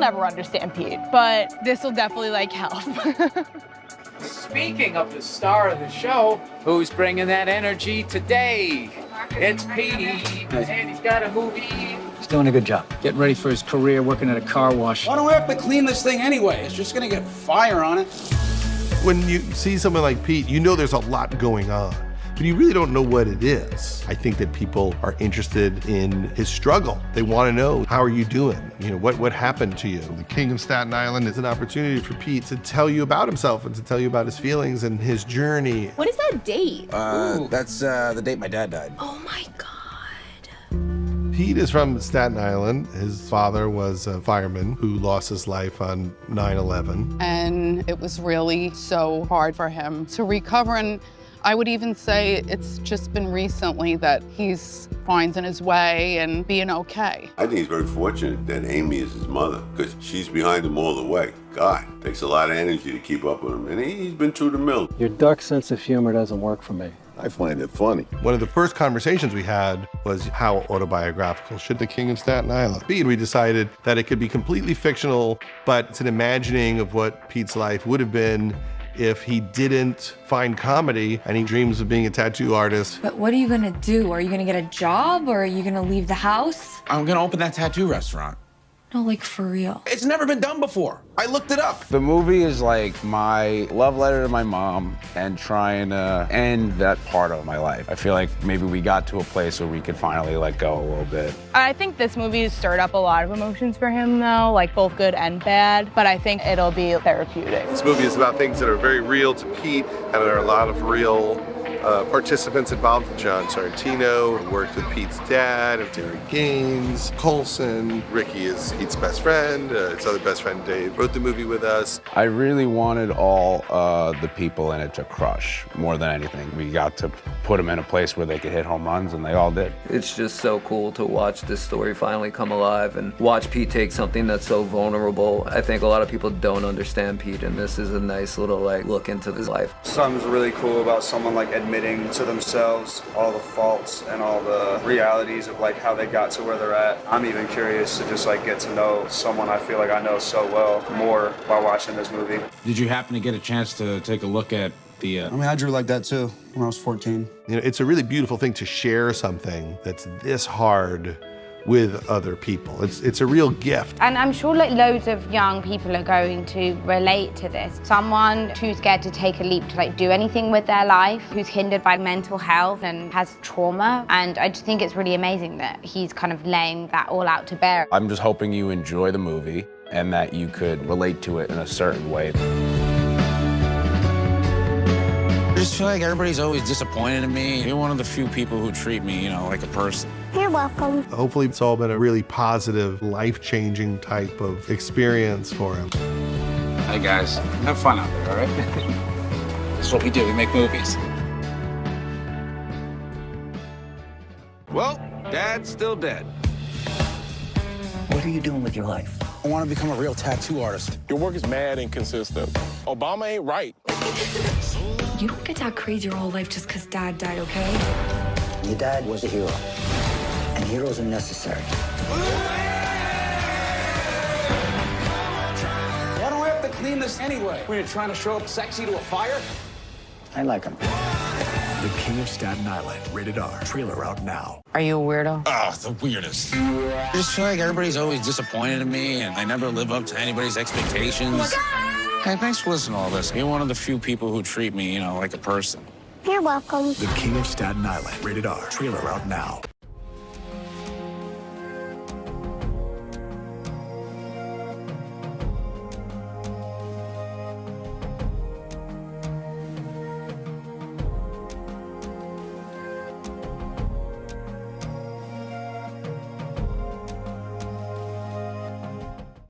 never understand Pete, but this will definitely, like, help. Speaking of the star of the show, who's bringing that energy today? It's Pete, and he's got a movie. He's doing a good job. Getting ready for his career, working at a car wash. Why do we have to clean this thing anyway? It's just gonna get fire on it. When you see someone like Pete, you know there's a lot going on, but you really don't know what it is. I think that people are interested in his struggle. They want to know, how are you doing? You know, what happened to you? The King of Staten Island is an opportunity for Pete to tell you about himself and to tell you about his feelings and his journey. What is that date? That's the date my dad died. Oh my God. Pete is from Staten Island. His father was a fireman who lost his life on 9/11. And it was really so hard for him to recover. And I would even say it's just been recently that he's finding his way and being okay. I think he's very fortunate that Amy is his mother, because she's behind him all the way. God, takes a lot of energy to keep up with him, and he's been true to Mill. Your dark sense of humor doesn't work for me. I find it funny. One of the first conversations we had was how autobiographical should the King of Staten Island be? And we decided that it could be completely fictional, but it's an imagining of what Pete's life would have been if he didn't find comedy and he dreams of being a tattoo artist. But what are you gonna do? Are you gonna get a job or are you gonna leave the house? I'm gonna open that tattoo restaurant. No, like for real. It's never been done before. I looked it up. The movie is like my love letter to my mom and trying to end that part of my life. I feel like maybe we got to a place where we could finally let go a little bit. I think this movie has stirred up a lot of emotions for him, though, like both good and bad, but I think it'll be therapeutic. This movie is about things that are very real to Pete, and there are a lot of real participants involved. John Sorrentino worked with Pete's dad, and Terry Gaines, Colson. Ricky is Pete's best friend. His other best friend, Dave, wrote the movie with us. I really wanted all the people in it to crush more than anything. We got to put them in a place where they could hit home runs, and they all did. It's just so cool to watch this story finally come alive and watch Pete take something that's so vulnerable. I think a lot of people don't understand Pete, and this is a nice little look into his life. Something's really cool about someone admitting to themselves all the faults and all the realities of how they got to where they're at. I'm even curious to just get to know someone I feel like I know so well more while watching this movie. Did you happen to get a chance to take a look at the... I drew like that too when I was 14. You know, it's a really beautiful thing to share something that's this hard with other people. It's a real gift. And I'm sure loads of young people are going to relate to this. Someone too scared to take a leap to do anything with their life, who's hindered by mental health and has trauma. And I just think it's really amazing that he's kind of laying that all out to bear. I'm just hoping you enjoy the movie and that you could relate to it in a certain way. I just feel like everybody's always disappointed in me. You're one of the few people who treat me, like a person. You're welcome. Hopefully it's all been a really positive, life-changing type of experience for him. Hey guys, have fun out there, all right? That's what we do, we make movies. Well, Dad's still dead. What are you doing with your life? I want to become a real tattoo artist. Your work is mad inconsistent. Obama ain't right. You don't get to act crazy your whole life just because Dad died, okay? Your dad was a hero, and heroes are necessary. Why do we have to clean this anyway? When you're trying to show up sexy to a fire? I like him. The King of Staten Island, rated R. Trailer out now. Are you a weirdo? Oh, the weirdest. I just feel like everybody's always disappointed in me, and I never live up to anybody's expectations. Hey, thanks for listening to all this. You're one of the few people who treat me, like a person. You're welcome. The King of Staten Island, rated R. Trailer out now.